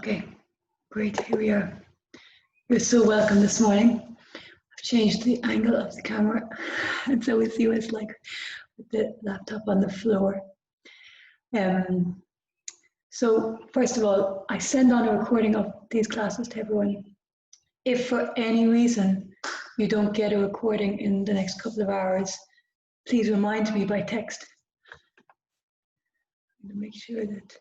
Okay, great, here we are. You're so welcome this morning. I've changed the angle of the camera, and so we see what it's like with the laptop on the floor. So first of all, I send on a recording of these classes to everyone. If for any reason you don't get a recording in the next couple of hours, please remind me by text. I'm going to make sure that.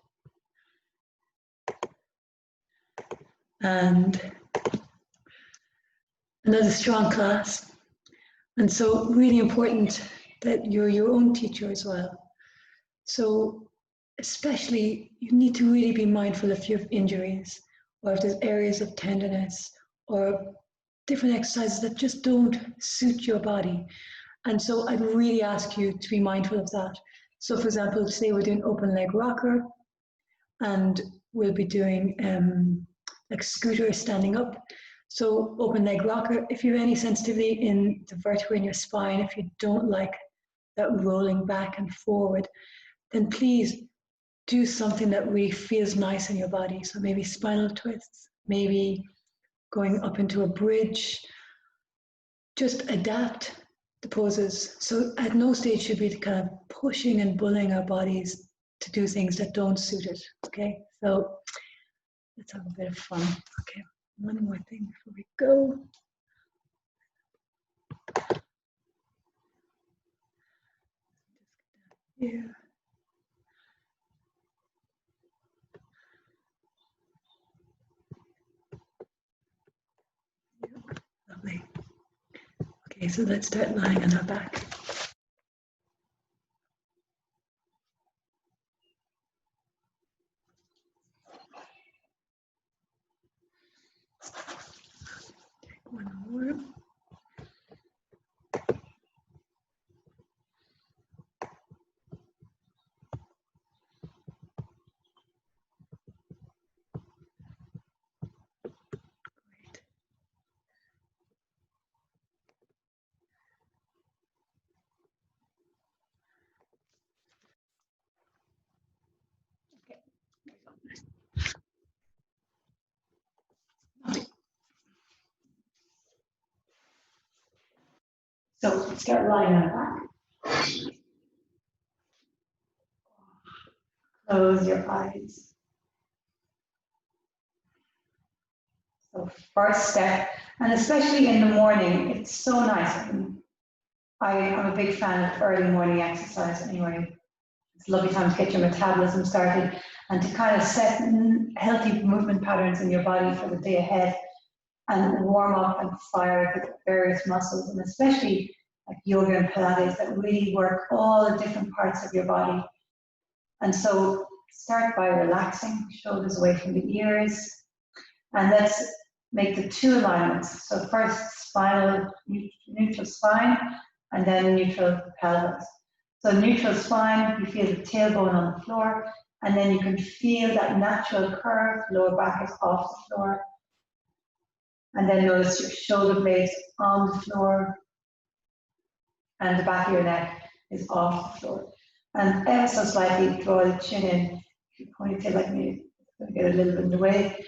And another strong class. And so really important that you're your own teacher as well. So especially you need to really be mindful if you have injuries or if there's areas of tenderness or different exercises that just don't suit your body. And so I'd really ask you to be mindful of that. So for example, today we're doing open leg rocker and we'll be doing like scooter standing up. So open leg rocker, if you have any sensitivity in the vertebrae in your spine, if you don't like that rolling back and forward, then please do something that really feels nice in your body. So maybe spinal twists, maybe going up into a bridge, just adapt the poses. So at no stage should we be kind of pushing and bullying our bodies to do things that don't suit it, okay? So let's have a bit of fun. Okay, one more thing before we go. Yeah. Lovely. Okay, so let's start lying on our back. Take one more. So start lying on our back. Close your eyes. So first step, and especially in the morning, it's so nice. I'm a big fan of early morning exercise anyway. It's a lovely time to get your metabolism started and to kind of set healthy movement patterns in your body for the day ahead and warm up and fire the various muscles, and especially like yoga and Pilates that really work all the different parts of your body. And so start by relaxing, shoulders away from the ears, and let's make the two alignments. So first spinal, neutral spine, and then neutral pelvis. So neutral spine, you feel the tailbone on the floor, and then you can feel that natural curve, lower back is off the floor. And then notice your shoulder blades on the floor, and the back of your neck is off the floor. And ever so slightly draw the chin in. If you ponytail like me, it's going to get a little bit in the way.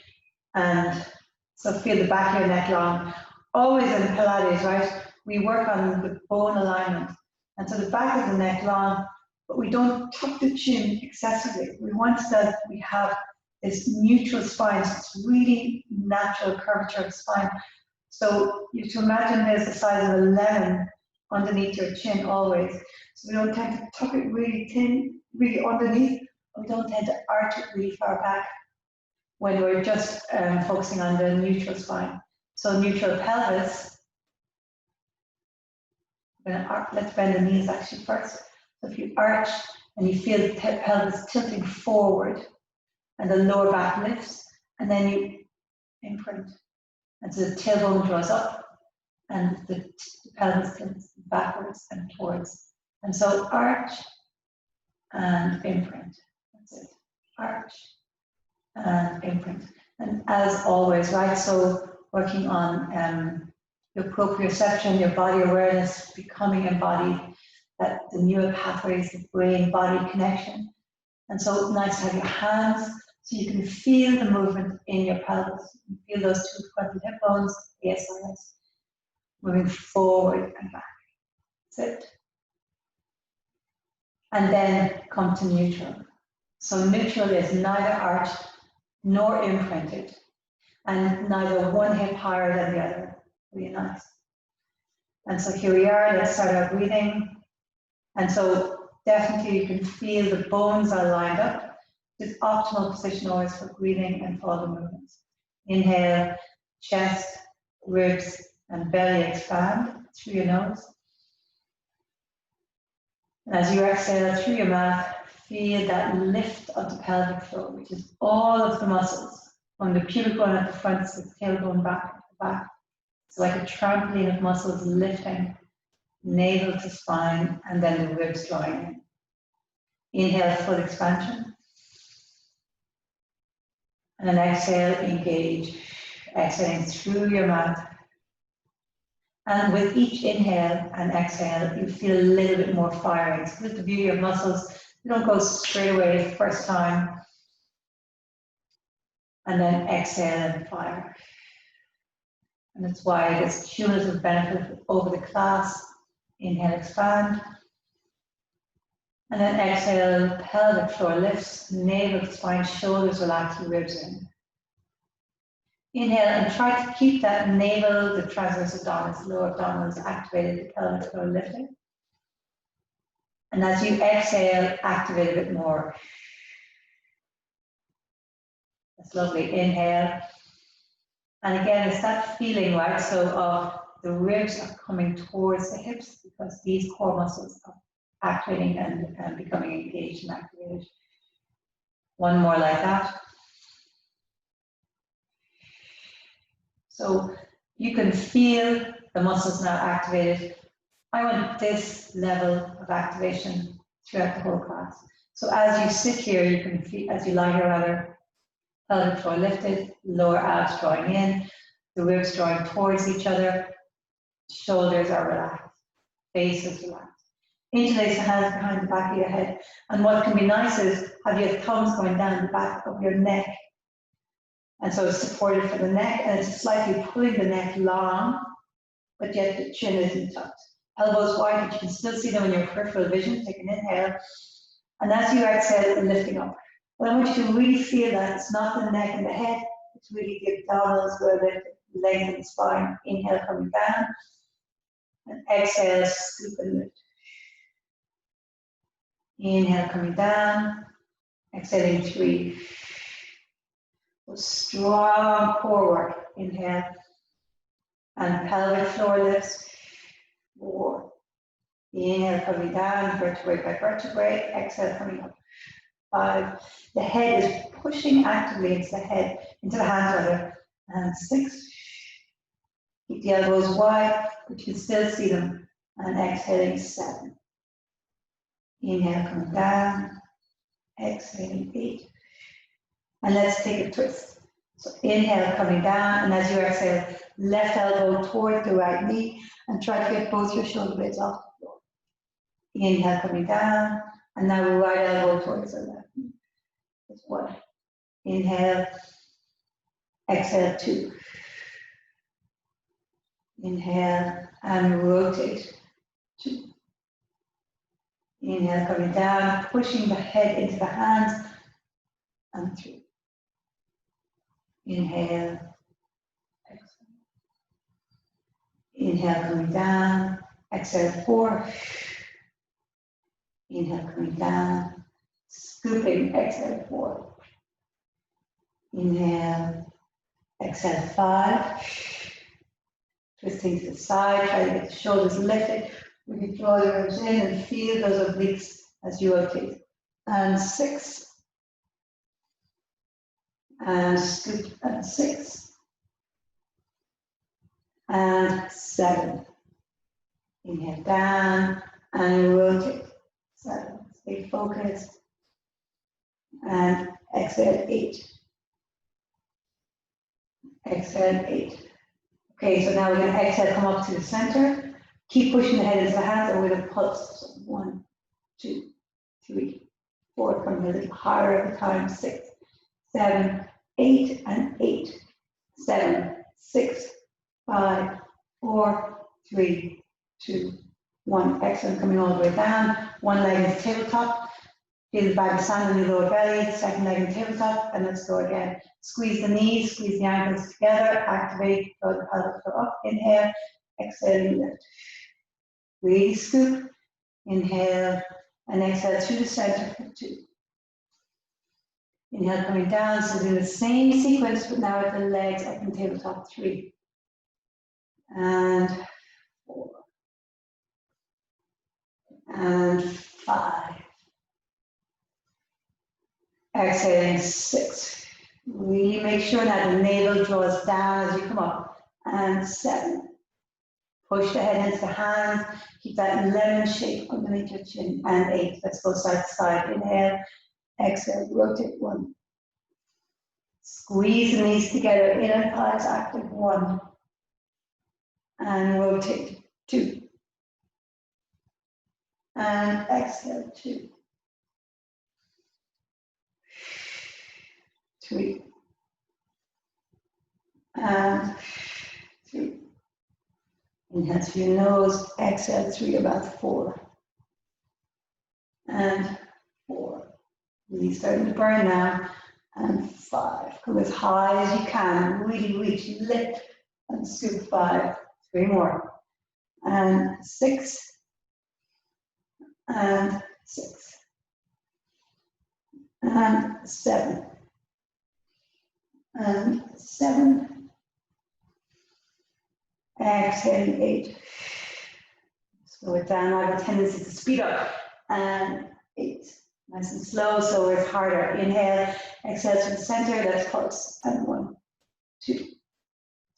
And so feel the back of your neck long. Always in Pilates, right? We work on the bone alignment. And so the back of the neck long, but we don't tuck the chin excessively. We want that we have this neutral spine, so it's really natural curvature of the spine. So you have to imagine there's the size of a lemon underneath your chin always. So we don't tend to tuck it really thin, really underneath, and we don't tend to arch it really far back when we're just focusing on the neutral spine. So neutral pelvis, let's bend the knees actually first. So if you arch and you feel the pelvis tilting forward and the lower back lifts, and then you imprint. And so the tailbone draws up and the pelvis tilts backwards and towards. And so arch and imprint. That's it. Arch and imprint. And as always, right, so working on your proprioception, your body awareness, becoming embodied, that the neural pathways, the brain-body connection. And so nice to have your hands So you can feel the movement in your pelvis. You can feel those two frontal hip bones, the SIS, moving forward and back. That's it. And then come to neutral. So neutral is neither arched nor imprinted, and neither one hip higher than the other. Really nice. And so here we are, let's start our breathing. And so definitely you can feel the bones are lined up. This optimal position always for breathing and follow movements. Inhale, chest, ribs, and belly expand through your nose. And as you exhale through your mouth, feel that lift of the pelvic floor, which is all of the muscles from the pubic bone at the front to the tailbone back to the back. It's like a trampoline of muscles lifting, navel to spine, and then the ribs drawing in. Inhale, full expansion. And then exhale, engage, exhaling through your mouth. And with each inhale and exhale, you feel a little bit more firing. So with the beauty of muscles, you don't go straight away the first time. And then exhale and fire. And that's why there's cumulative benefit over the class. Inhale, expand. And then exhale, pelvic floor lifts, navel, spine, shoulders relax, ribs in. Inhale and try to keep that navel, the transverse abdominis, lower abdominals activated, the pelvic floor lifting. And as you exhale, activate a bit more. That's lovely. Inhale. And again, it's that feeling, right? So the ribs are coming towards the hips because these core muscles are activating and becoming engaged and activated. One more like that. So you can feel the muscles now activated. I want this level of activation throughout the whole class. So as you sit here, you can feel, as you lie here rather, pelvic floor lifted, lower abs drawing in, the ribs drawing towards each other, shoulders are relaxed, face is relaxed. Interlace the hands behind the back of your head. And what can be nice is have your thumbs going down the back of your neck. And so it's supported for the neck, and it's slightly pulling the neck long, but yet the chin isn't tucked. Elbows wide, but you can still see them in your peripheral vision. Take an inhale. And as you exhale, lifting up. But I want you to really feel that it's not the neck and the head, it's really the abdominals where the legs and the spine. Inhale, coming down. And exhale, scoop and lift. Inhale, coming down. Exhaling 3. Strong core work. Inhale. And pelvic floor lifts. 4. Inhale, coming down, vertebrae by vertebrae. Exhale, coming up. 5. The head is pushing actively into the head, into the hands rather. And 6. Keep the elbows wide, but you can still see them. And exhaling 7. Inhale, coming down. Exhaling 8. And let's take a twist. So inhale, coming down, and as you exhale, left elbow toward the right knee, and try to get both your shoulder blades off the floor. Inhale, coming down, and now right elbow towards the left knee. That's 1. Inhale, exhale 2. Inhale, and rotate 2. Inhale, coming down, pushing the head into the hands, and 3. Inhale, exhale. Inhale, coming down, exhale 4. Inhale, coming down, scooping, exhale 4. Inhale, exhale 5. Twisting to the side, try to get the shoulders lifted. We can draw your ribs in and feel those obliques as you rotate. And 6. And scoop, and 6. And 7. Inhale down and rotate. 7. Stay focused. And exhale 8. Exhale 8. Okay, so now we're going to exhale, come up to the center. Keep pushing the head into the hands, and we're going to pulse. So 1, 2, 3, 4. Coming a little higher at a time. 6, 7, 8, and 8, 7, 6, 5, 4, 3, 2, 1. Excellent, coming all the way down. One leg is tabletop. Feel the bag of sand in the lower belly, second leg in tabletop, and let's go again. Squeeze the knees, squeeze the ankles together, activate, throw the pelvic floor up, inhale, exhale, lift. Really scoop, inhale, and exhale through the center for 2. Inhale, coming down, so do the same sequence, but now with the legs up in tabletop, 3. And 4. And 5. Exhaling, 6. Really make sure that the navel draws down as you come up. And 7. Push the head into the hands. Keep that lemon shape underneath your chin. And 8. Let's go side to side. Inhale, exhale, rotate 1. Squeeze the knees together, inner thighs active, 1. And rotate, 2. And exhale, 2. 3. And 3. Inhale through your nose, exhale through your mouth, 4. And 4. Really starting to burn now. And 5. Go as high as you can. Really reach, lift, and scoop, 5. 3 more. And 6. And 6. And 7. And 7. Exhaling, 8. Slow it down. I have a tendency to speed up. And 8. Nice and slow, so it's harder. Inhale, exhale to the center, let's pulse. And 1, 2,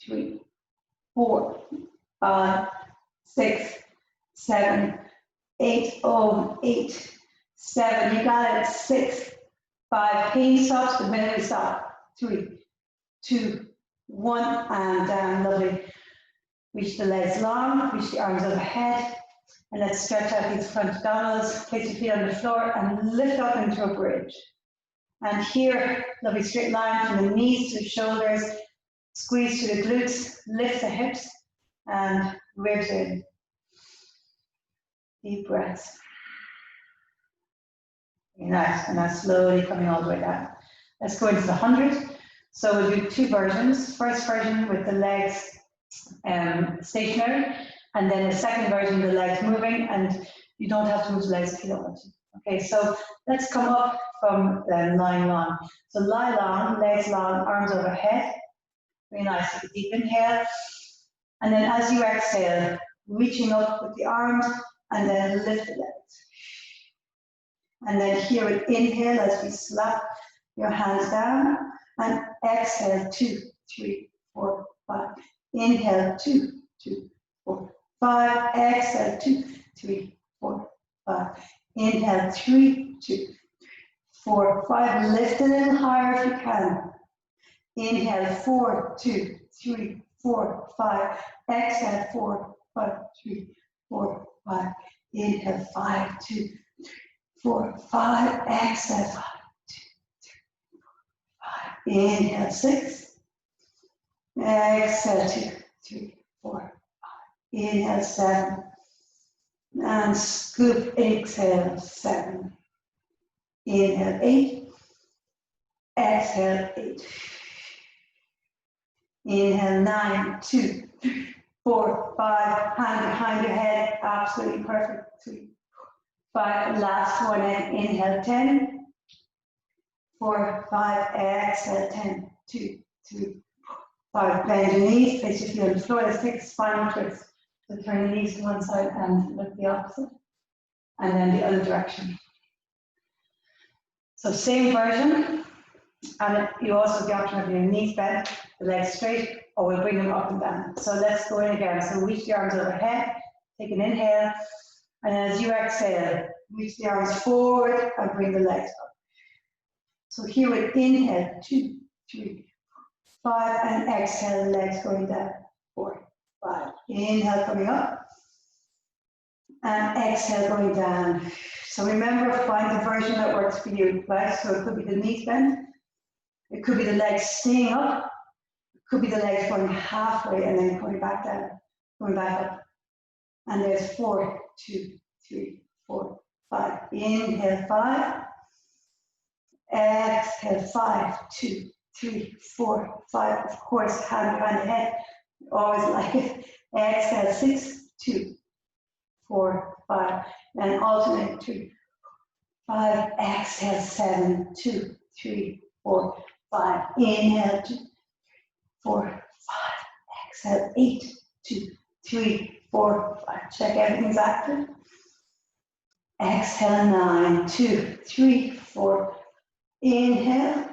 3, 4, 5, 6, 7, 8. Oh, 8, 7. You got it. 6, 5. Pain stops the minute we stop. 3, 2, 1, and down. Lovely. Reach the legs long, reach the arms overhead. And let's stretch out these front abdominals, place your feet on the floor and lift up into a bridge. And here, lovely straight line from the knees to the shoulders, squeeze to the glutes, lift the hips and ribs in. Deep breaths. Very nice, and now slowly coming all the way down. Let's go into the 100. So we'll do 2 versions. First version with the legs stationary. And then the second version, the legs moving, and you don't have to move the legs if you don't want to. Okay, so let's come up from lying long. So lie long, legs long, arms overhead. Very nice. Take a deep inhale. And then as you exhale, reaching up with the arms, and then lift the legs. And then here with inhale, as we slap your hands down, and exhale, 2, 3, 4, 5. Inhale, 2, 2, 4, 5, exhale, 2, 3, 4, 5. Inhale, 3, 2, 4, 5. Lift a little higher if you can. Inhale, 4, 2, 3, 4, 5. Exhale, 4, 5, 3, 4, 5. Inhale, 5, 2, 4, 5. Exhale, 5, 2, 3, 4, 5. Inhale, 6. Exhale, 2, 3, 4. Inhale, 7. And scoop, exhale, 7. Inhale, 8. Exhale, 8. Inhale, 9, 2, 3, 4, 5. Hand behind your head, absolutely perfect. 3, 5. Last one in. Inhale, 10. 4, 5. Exhale, 10, 2, 3, 5. Bend your knees, place your feet on the floor. Let's take a spinal twist. So turn the knees to one side and look the opposite. And then the other direction. So same version. And you also have the option of your knees bent, the legs straight, or we'll bring them up and down. So let's go in again. So reach the arms overhead, take an inhale. And as you exhale, reach the arms forward and bring the legs up. So here with inhale, 2, 3, 5, and exhale, legs going down, 4, 5. Inhale, coming up, and exhale, going down. So remember, find the version that works for you, right? So it could be the knees bent, It could be the legs staying up. It could be the legs going halfway and then coming back down, going back up. And there's 4, 2, 3, 4, 5. Inhale, 5. Exhale, 5, 2, 3, 4, 5. Of course, hand behind the head. Always like it. Exhale, 6, 2, 4, 5. And alternate 3, 5. Exhale, 7, 2, 3, 4, 5. Inhale, 2, 4, 5. Exhale, 8, 2, 3, 4, 5. Check everything's active. Exhale, 9, 2, 3, 4. Inhale.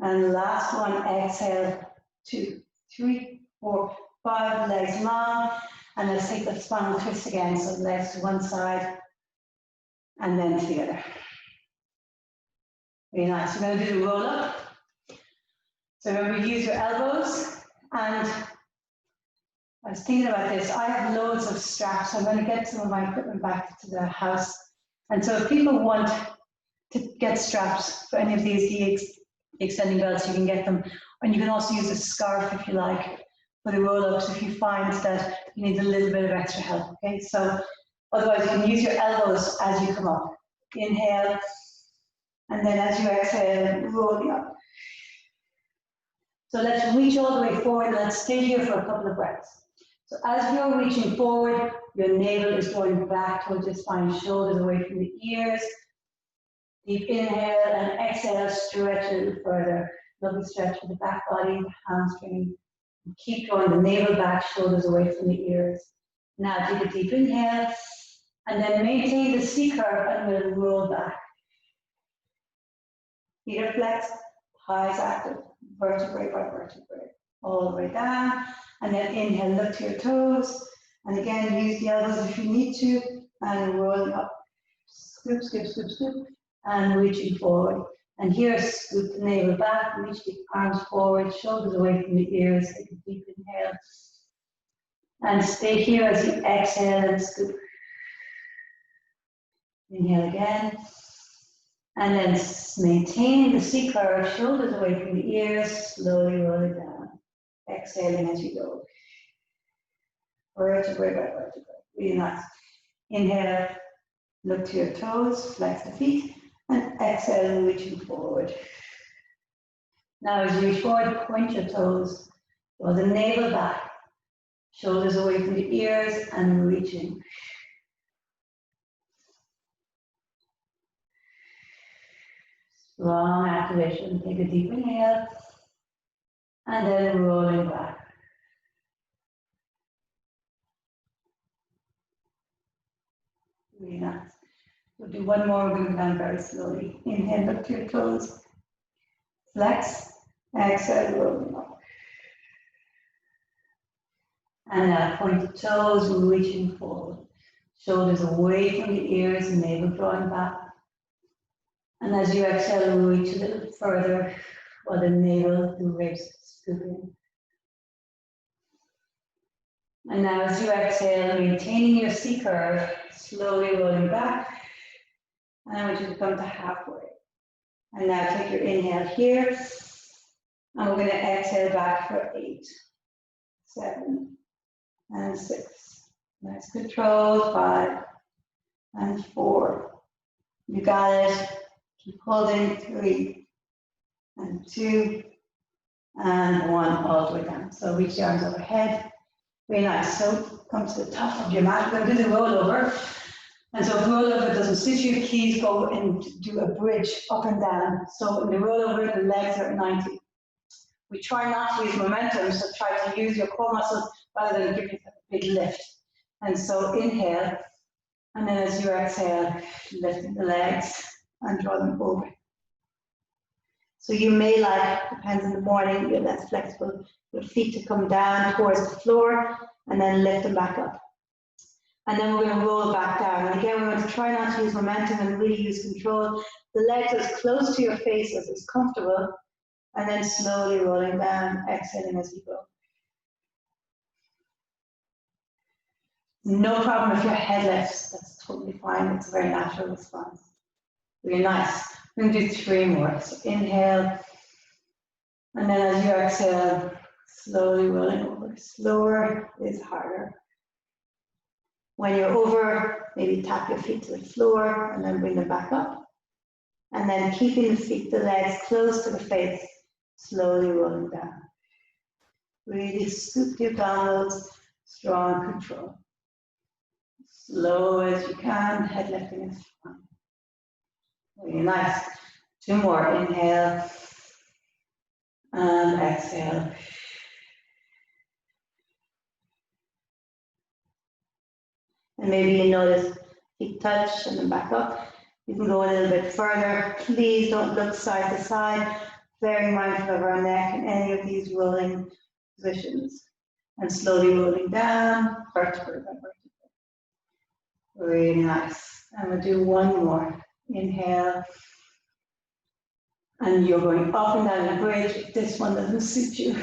And last one, exhale, 2, 3, 4, 5. Legs long. And let's take the spinal twist again. So legs to one side and then to the other. Very nice. We're going to do the roll up. So remember, use your elbows. And I was thinking about this. I have loads of straps. I'm going to get some of my equipment back to the house. And so if people want to get straps for any of these extending belts, you can get them. And you can also use a scarf if you like for the roll-ups if you find that you need a little bit of extra help, okay? So otherwise you can use your elbows as you come up. Inhale, and then as you exhale, rolling up. So let's reach all the way forward. Let's stay here for a couple of breaths. So as you're reaching forward, your navel is going back towards your spine, shoulders away from the ears. Deep inhale and exhale, stretch a little further. Lovely stretch for the back body, hamstring. Keep drawing the navel back, shoulders away from the ears. Now take a deep inhale and then maintain the C curve and we'll roll back. Feet are flexed, thighs active, vertebrae by vertebrae. All the way down. And then inhale, look to your toes. And again, use the elbows if you need to. And rolling up. Scoop, scoop, scoop, scoop. And reaching forward. And here, scoop the navel back, reach the arms forward, shoulders away from the ears. Take a deep inhale. And stay here as you exhale and scoop. Inhale again. And then maintain the C curve, shoulders away from the ears, slowly roll it down. Exhaling as you go. Vertebrae by vertebrae. Really nice. Inhale, look to your toes, flex the feet. And exhale, reaching forward. Now as you reach forward, point your toes, draw the navel back, shoulders away from the ears, and reaching. Strong activation. Take a deep inhale, and then rolling back. Really nice. We'll do one more, we're going to go down very slowly. Inhale, look to your toes. Flex, exhale, rolling up. And now point the toes, reaching forward. Shoulders away from the ears, navel drawing back. And as you exhale, reach a little further while the navel, the ribs scooping. And now as you exhale, maintaining your C curve, slowly rolling back. And I want you to come to halfway. And now take your inhale here. And we're going to exhale back for 8, 7, and 6. Nice control. 5 and 4. You got it. Keep holding. 3 and 2 and 1 all the way down. So reach the arms overhead. Very nice. So come to the top of your mat. We're going to do the rollover. And so if rollover doesn't suit you, please go and do a bridge up and down. So in the rollover, the legs are at 90. We try not to use momentum, so try to use your core muscles rather than giving a big lift. And so inhale, and then as you exhale, lifting the legs and draw them over. So you may like, depends on the morning, you're less flexible, your feet to come down towards the floor and then lift them back up. And then we're going to roll back down. And again, we want to try not to use momentum and really use control. The legs as close to your face as is comfortable. And then slowly rolling down, exhaling as you go. No problem if your head lifts, that's totally fine. It's a very natural response. Really nice. We're going to do 3 more. So inhale, And then as you exhale, slowly rolling over. Slower is harder. When you're over, maybe tap your feet to the floor and then bring them back up. And then keeping the feet, the legs close to the face, slowly rolling down. Really scoop your downwards, strong control. Slow as you can, head lifting is fine. Really nice. 2 more, inhale and exhale. And maybe you notice feet touch and then back up. You can go a little bit further. Please don't look side to side. Very mindful of our neck in any of these rolling positions. And slowly rolling down, vertebra by vertebra. Really nice. And we'll do 1 more. Inhale. And you're going up and down the bridge if this one doesn't suit you.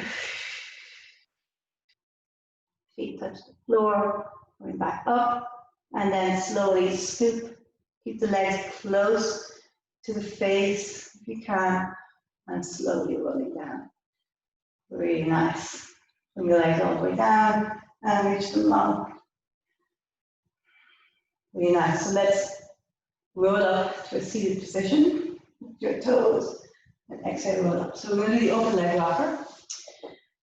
Feet touch the floor, going back up, and then slowly scoop. Keep the legs close to the face if you can, and slowly rolling down. Really nice. Bring the legs all the way down and reach them long. Really nice. So let's roll up to a seated position with your toes and exhale, roll up. So we're going to do the open leg rocker.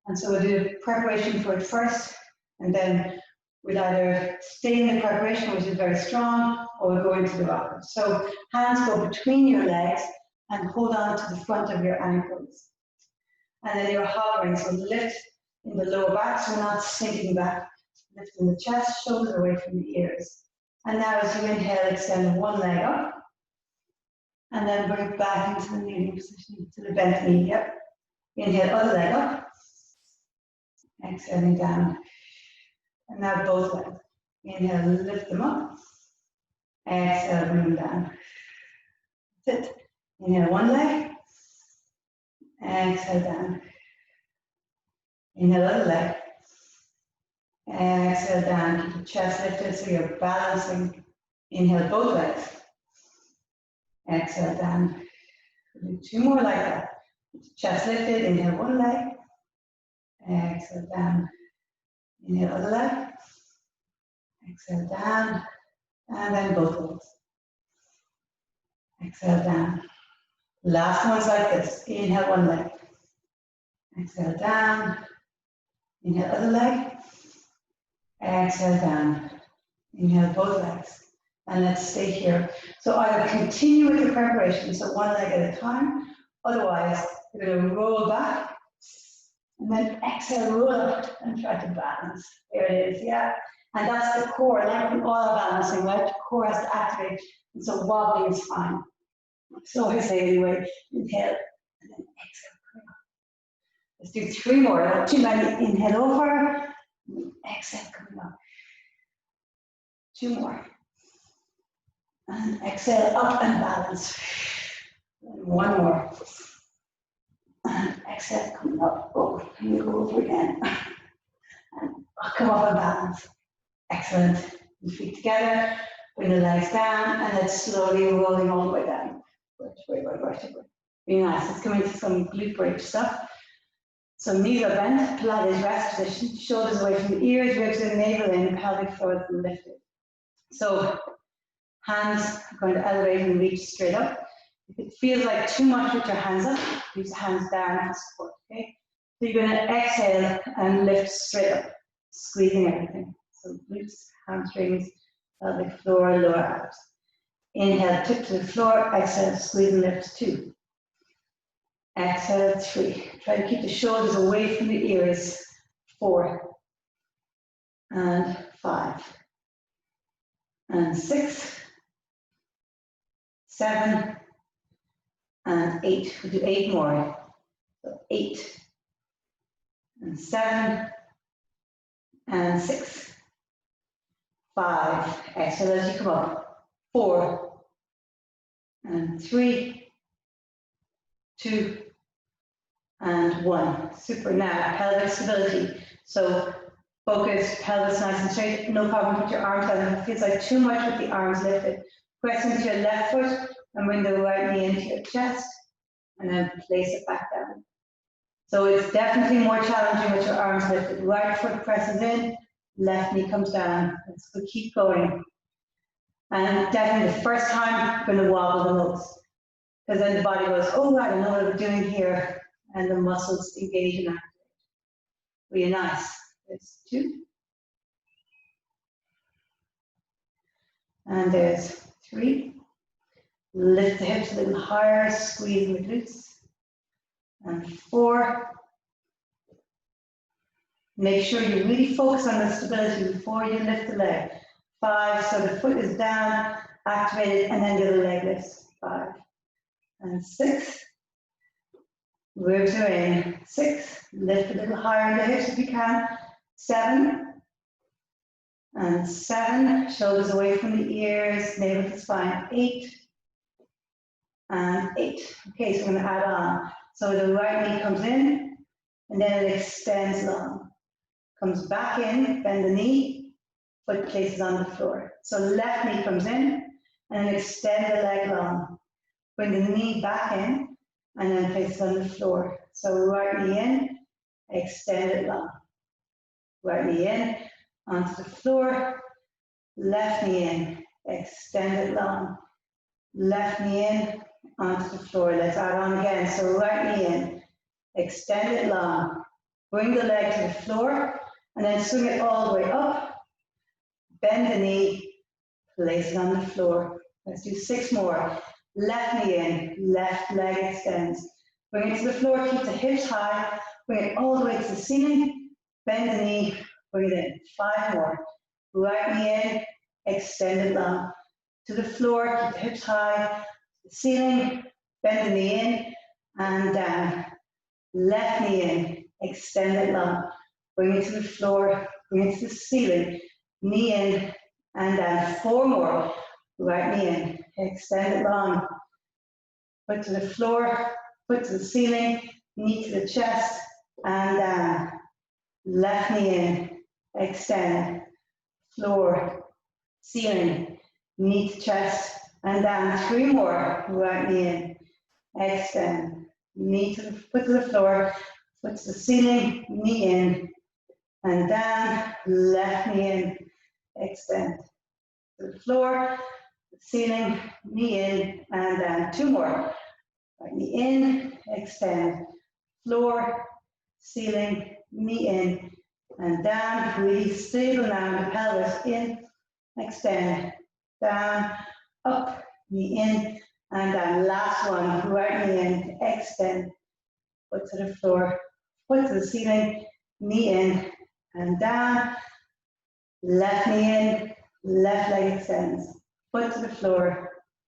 And so we'll do preparation for it first, and then we'll either stay in the preparation, which is very strong, or we'll go into the rocker. So hands go between your legs and hold on to the front of your ankles. And then you're hovering, so lift in the lower back, so we're not sinking back. Lifting the chest, shoulders away from the ears. And now as you inhale, extend one leg up, and then bring it back into the kneeling position, to the bent knee. Yep. Inhale, other leg up. Exhaling down. And now both legs. Inhale, lift them up. Exhale, bring them down. That's it. Inhale, one leg. Exhale, down. Inhale, other leg. Exhale, down. Keep the chest lifted so you're balancing. Inhale, both legs. Exhale, down. We'll do 2 more like that. Keep the chest lifted. Inhale, one leg. Exhale, down. Inhale, other leg. Exhale, down. And then both legs. Exhale, down. Last one's like this. Inhale, one leg. Exhale, down. Inhale, other leg. Exhale, down. Inhale, both legs. And let's stay here. So either continue with your preparation, so one leg at a time. Otherwise, you're going to roll back. And then exhale, roll up and try to balance. There it is, yeah. And that's the core. Like in all balancing, right? The core has to activate. And so wobbling is fine. So I say anyway, inhale and then exhale. Let's do 3 more. Not too many. Inhale over, exhale, coming up. 2 more. And exhale up and balance. And 1 more. And exhale, coming up. Oh, and you go over again. And come up and balance. Excellent. The feet together. Bring the legs down, and let's slowly rolling all the way down. Vertebrae by vertebrae. Really nice. Let's come into some glute bridge stuff. So knees are bent, Pilates rest position, shoulders away from the ears, ribs in, navel in, pelvic floor lifted. So hands are going to elevate and reach straight up. If it feels like too much with your hands up, use the hands down for support, okay? So you're going to exhale and lift straight up, squeezing everything. So glutes, hamstrings, pelvic floor, lower abs. Inhale, tip to the floor, exhale, squeeze and lift 2. Exhale, 3. Try to keep the shoulders away from the ears. 4. And 5. And 6. 7. And 8. We'll do 8 more. So 8. And 7. And 6. 5. Exhale as you come up. 4. And 3. 2. And 1. Super. Now, pelvic stability. So focus, pelvis nice and straight. No problem with your arms down. If it feels like too much with the arms lifted, press into your left foot and bring the right knee into your chest. And then place it back down. So it's definitely more challenging with your arms lifted. Right foot presses in, left knee comes down. Let's keep going. And definitely the first time, you're going to wobble the most. Because then the body goes, oh, I don't know what we're doing here. And the muscles engage in that. Really nice. There's 2. And there's 3. Lift the hips a little higher, squeeze the glutes. And 4. Make sure you really focus on the stability before you lift the leg. 5, so the foot is down, activated, and then the other leg lifts. 5. And 6. Ribs are in. 6. Lift a little higher in the hips if you can. 7. And 7. Shoulders away from the ears, navel to spine. 8. And 8. Okay, so we're going to add on. So the right knee comes in, and then it extends long. Comes back in, bend the knee, foot places on the floor. So left knee comes in, and then extend the leg long. Bring the knee back in, and then place it on the floor. So right knee in, extend it long. Right knee in, onto the floor. Left knee in, extend it long. Left knee in, onto the floor. Let's add on again. So right knee in, extend it long. Bring the leg to the floor, and then swing it all the way up. Bend the knee, place it on the floor. Let's do 6 more. Left knee in, left leg extends. Bring it to the floor, keep the hips high. Bring it all the way to the ceiling. Bend the knee, bring it in. 5 more. Right knee in, extend it long. To the floor, keep the hips high. The ceiling, bend the knee in and down. Left knee in, extend it long. Bring it to the floor, bring it to the ceiling. Knee in and down. 4 more. Right knee in, extend it long. Foot to the floor, foot to the ceiling, knee to the chest and down. Left knee in, extend. Floor, ceiling, knee to chest and down. 3 more. Right knee in, extend. Knee to the foot to the floor, foot to the ceiling, knee in and down. Left knee in, extend. To the floor, ceiling, knee in and down. 2 more. Right knee in, extend. Floor, ceiling, knee in and down. Really stable now. The pelvis in, extend, down, up, knee in and down. Last one. Right knee in, extend. Foot to the floor, foot to the ceiling, knee in and down. Left knee in, left leg extends. Foot to the floor,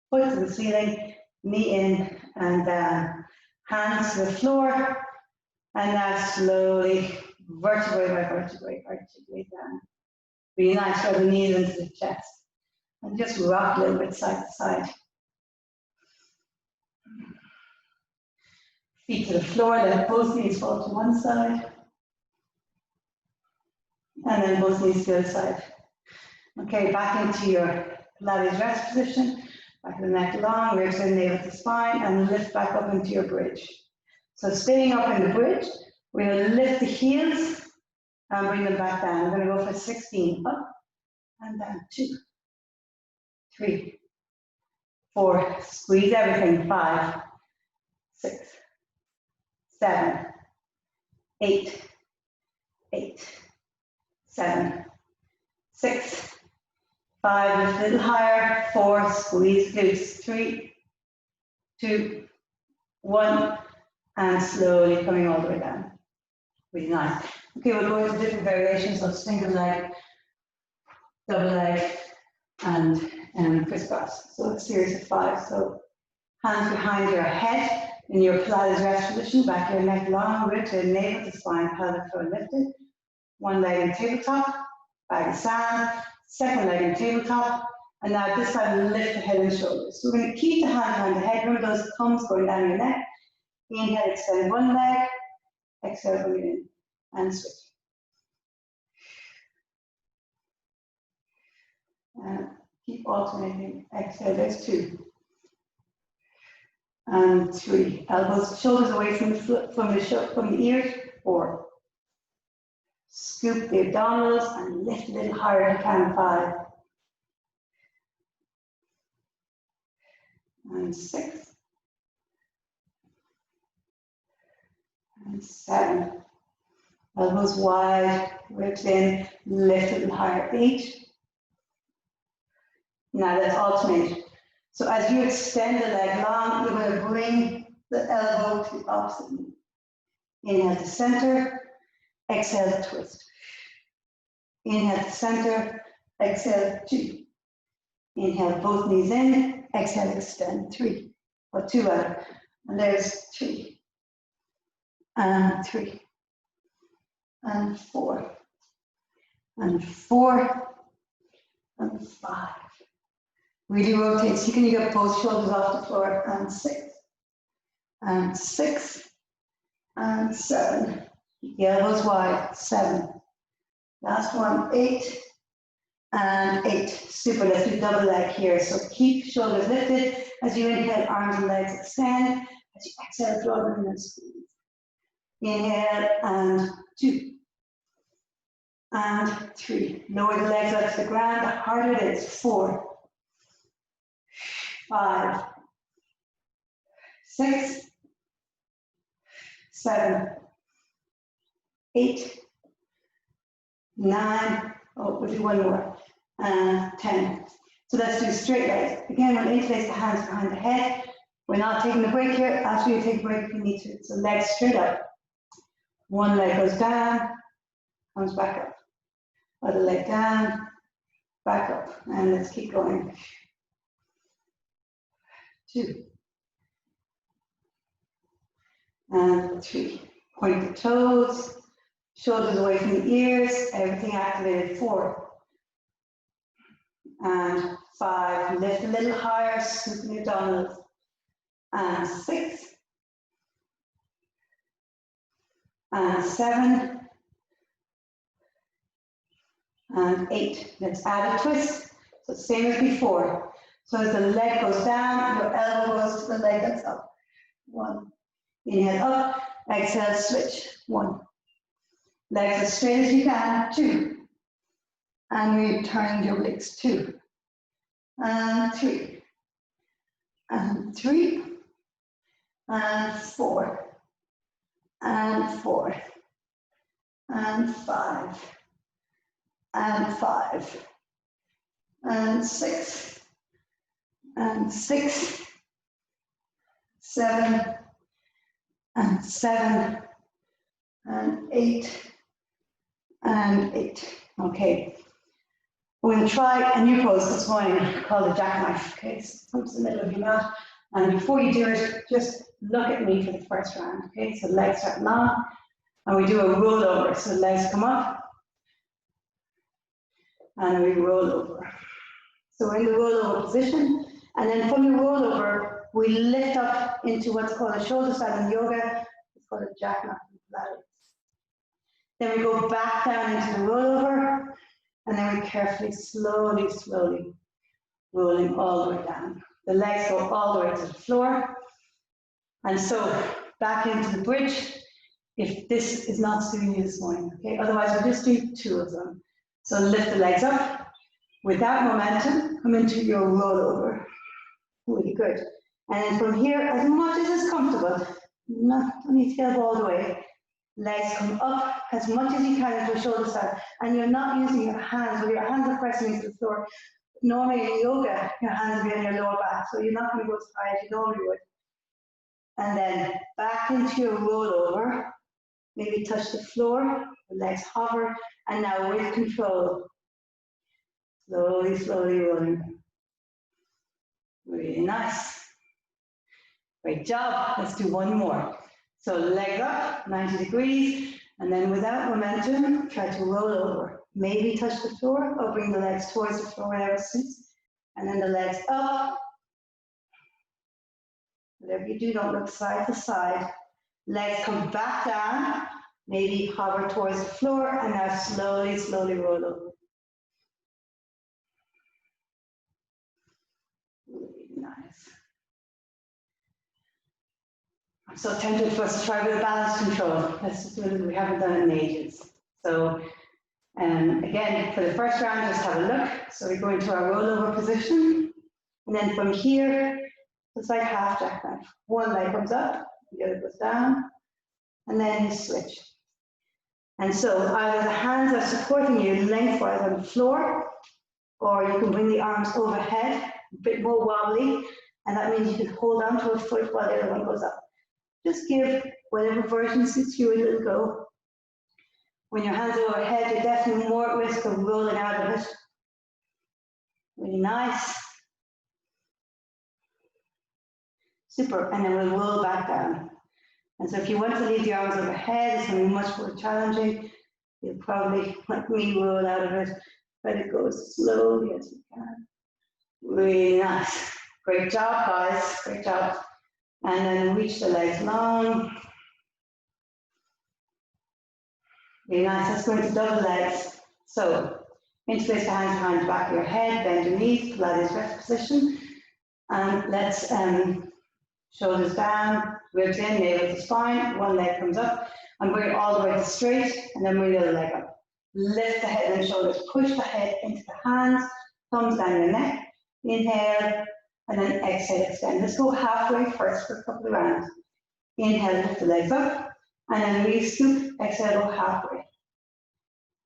foot to the ceiling, knee in and down. Hands to the floor, and now slowly, vertebrae by vertebrae, articulate down. Really nice, draw the knees into the chest. And just rock a little bit side to side. Feet to the floor, let both knees fall to one side. And then both knees to the other side. Okay, back into your Pilates rest position. Back of the neck long, ribs in, navel to spine, and lift back up into your bridge. So staying up in the bridge, we're going to lift the heels and bring them back down. We're going to go for 16. Up and down. 2, 3, 4. Squeeze everything. 5, 6, 7, 8, 7, 6, 5, lift a little higher. 4, squeeze glutes. 3, 2, 1, and slowly coming all the way down. Really nice. Okay, we'll go into different variations of single leg, double leg, and crisscross. So it's a series of 5. So hands behind your head in your Pilates rest position, back your neck long, ribs in, navel to spine, pelvic floor lifted. One leg in tabletop, bag of sand, second leg in tabletop, and now this time lift the head and shoulders. So we're going to keep the hand behind the head. Remember those thumbs going down your neck. Inhale, extend one leg, exhale, bring it in, and switch. And keep alternating. Exhale, there's 2. and 3. Elbows, shoulders away from the ears. 4. Scoop the abdominals and lift a little higher if you can. 5. And 6. And 7. Elbows wide, ribs in, lift a little higher. 8. Now let's alternate. So as you extend the leg long, you're going to bring the elbow to the opposite knee. Inhale to center, exhale, twist. Inhale to center, exhale, 2. Inhale, both knees in, exhale, extend, 3. Or 2 out. And there's 3. And 3. And 4. And 4. And 5. Really rotate. So you get both shoulders off the floor. And 6. And 6. And 7. Keep the elbows wide. 7. Last one. 8. And 8. Super. Let's do double leg here. So keep shoulders lifted. As you inhale, arms and legs extend. As you exhale, draw them in and squeeze. Inhale, and 2. And 3. Lower the legs out to the ground. The harder it is. 4. 5. 6. 7. 8. 9. Oh, we'll do one more. 10. So let's do straight legs. Again, we'll interlace the hands behind the head. We're not taking a break here. After you take a break, you need to. So legs straight up. One leg goes down, comes back up. Other leg down, back up. And let's keep going. 2. And 3. Point the toes, shoulders away from the ears, everything activated. 4. And 5. Lift a little higher, scoop the abdominals. And 6. And 7. And 8. Let's add a twist. So same as before. So as the leg goes down, your elbow goes to the leg that's up. 1. Inhale up, exhale, switch. 1. Legs as straight as you can. 2. And return your legs. 2. And 3. And 3. And 4. And 4. And 5. And 5. And 6. And 6. 7. And 7. And 8. And 8. Okay. We're going to try a new pose this morning called a jackknife. Okay, so come to the middle of your mat, and before you do it, just look at me for the first round. Okay, so legs start long, and we do a roll over. So legs come up, and we roll over. So we're in the roll over position, and then from the roll over, we lift up into what's called a shoulder stand in yoga. It's called a jackknife in Pilates. Then we go back down into the roll over. And then we carefully, slowly rolling all the way down. The legs go all the way to the floor. And so back into the bridge, if this is not suiting you this morning, okay? Otherwise, we'll just do 2 of them. So lift the legs up. Without momentum, come into your rollover. Really good. And then from here, as much as is comfortable, don't need to get up all the way. Legs come up as much as you can into a shoulder stand, and you're not using your hands, well, your hands are pressing into the floor. Normally in yoga, your hands will be on your lower back, so you're not going to go as high as you normally would. And then back into your rollover, maybe touch the floor, the legs hover, and now with control, slowly rolling. Really nice. Great job. Let's do one more. So legs up, 90 degrees, and then without momentum, try to roll over. Maybe touch the floor or bring the legs towards the floor, wherever suits. And then the legs up. Whatever you do, don't look side to side. Legs come back down, maybe hover towards the floor, and now slowly roll over. Really nice. So tempted for us to try with balance control. Let's just do it. We haven't done it in ages. So again, for the first round, just have a look. So we go into our rollover position. And then from here, it's like half jackknife. One leg comes up, the other goes down, and then you switch. And so either the hands are supporting you lengthwise on the floor, or you can bring the arms overhead, a bit more wobbly, and that means you can hold on to a foot while the other one goes up. Just give whatever version suits you a little go. When your hands are overhead, you're definitely more at risk of rolling out of it. Really nice. Super, and then we'll roll back down. And so if you want to leave the arms overhead, it's going to be much more challenging. You'll probably, like me, roll out of it. Try to go as slowly as you can. Really nice. Great job, guys. Great job. And then reach the legs long. Really nice. Let's go into double legs. So, interlace the hands behind the back of your head, bend your knees, Pilates rest position. And let's shoulders down, ribs in, navel to spine, one leg comes up, and bring it all the way to straight, and then bring the other leg up. Lift the head and shoulders, push the head into the hands, thumbs down your neck, inhale, and then exhale, extend. Let's go halfway first for a couple of rounds. Inhale, lift the legs up, and then re-scoop, exhale, go halfway.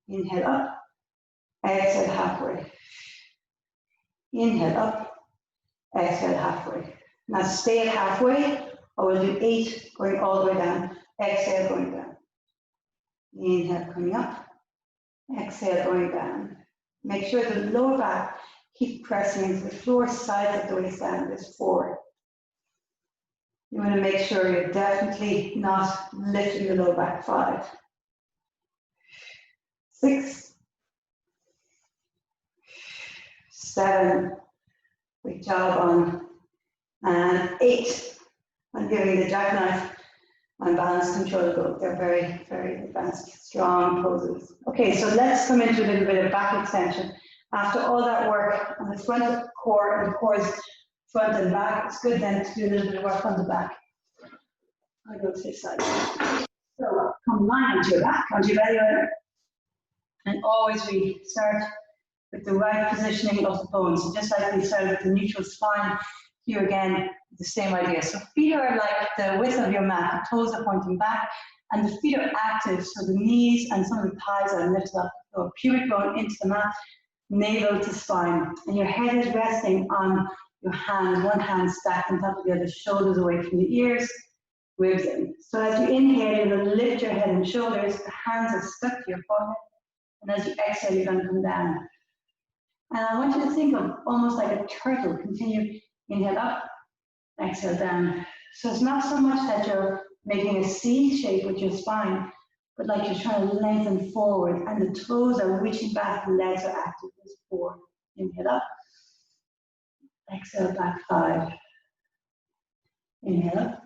Inhale up, exhale halfway. Inhale up, exhale halfway. Now stay at halfway, or we'll do 8 going all the way down. Exhale going down. Inhale coming up, exhale going down. Make sure the lower back keep pressing into the floor, sides of the waist down. There's 4. You want to make sure you're definitely not lifting the lower back. 5, 6, 7. Great job on. And 8. I'm giving the jackknife and balance control go. They're very, very advanced, strong poses. Okay, so let's come into a little bit of back extension. After all that work on the front of the core, and the core's front and back, it's good then to do a little bit of work on the back. I'll go to this side. So come line onto your back, onto your belly button. And always we start with the right positioning of the bones. So just like we started with the neutral spine, here again, the same idea. So feet are like the width of your mat, the toes are pointing back, and the feet are active, so the knees and some of the thighs are lifted up. So pubic bone into the mat, navel to spine, and your head is resting on your hand, one hand stacked on top of the other, shoulders away from the ears, ribs in. So as you inhale, you're going to lift your head and shoulders, the hands are stuck to your forehead, and as you exhale, you're going to come down. And I want you to think of almost like a turtle. Continue, inhale up, exhale down. So it's not so much that you're making a C shape with your spine, but like you're trying to lengthen forward, and the toes are reaching back, the legs are active. There's 4. Inhale up, exhale back, 5. Inhale up,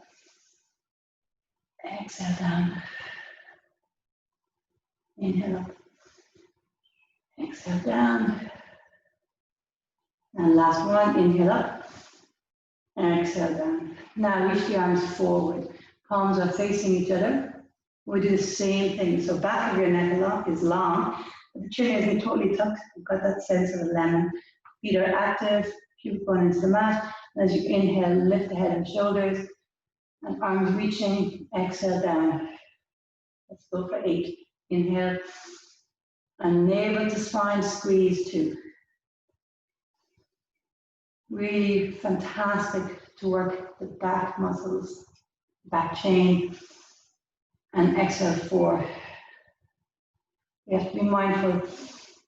exhale down. Inhale up, exhale down. And last one, inhale up, exhale down. Now reach the arms forward. Palms are facing each other. We do the same thing. So back of your neck is long, but the chin isn't totally tucked. You've got that sense of a lemon. Feet are active, pubic bone into the mat. And as you inhale, lift the head and shoulders. And arms reaching, exhale down. Let's go for 8. Inhale. And navel to spine, squeeze 2. Really fantastic to work the back muscles, back chain, and exhale 4. You have to be mindful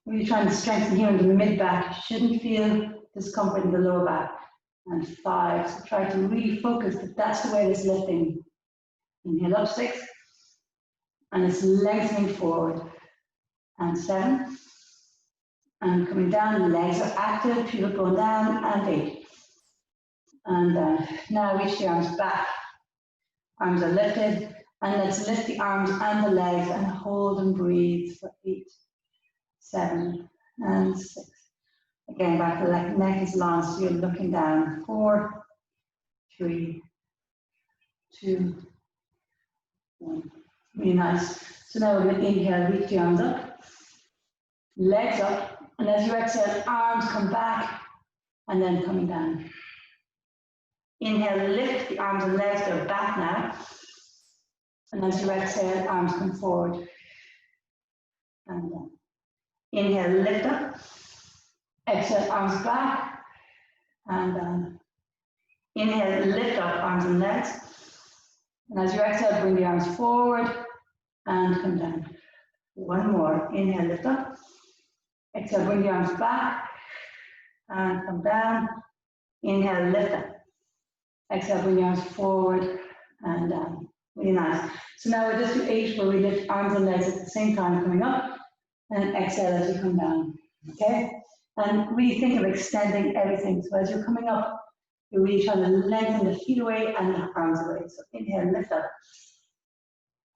when you're trying to strengthen here into the mid back, you shouldn't feel discomfort in the lower back. And 5, so try to really focus that that's the way it's lifting. Inhale up, 6, and it's lengthening forward. And 7. And coming down, the legs are active, pubic bone down, and 8. And now reach the arms back. Arms are lifted, and let's lift the arms and the legs and hold and breathe for 8, 7, and 6. Again, back the neck is long, so you're looking down. 4, 3, 2, 1. Really nice. So now we're going to inhale, reach the arms up, legs up, and as you exhale, arms come back and then coming down. Inhale, lift the arms and legs, they're back now. And as you exhale, arms come forward and down. Inhale, lift up. Exhale, arms back and down. Inhale, lift up, arms and legs. And as you exhale, bring the arms forward and come down. One more. Inhale, lift up. Exhale, bring the arms back and come down. Inhale, lift up. Exhale, bring the arms forward and down. Really nice. So now we're just to 8 where we lift arms and legs at the same time coming up and exhale as you come down. Okay? And really think of extending everything. So as you're coming up, you're really trying to lengthen the feet away and the arms away. So inhale, lift up.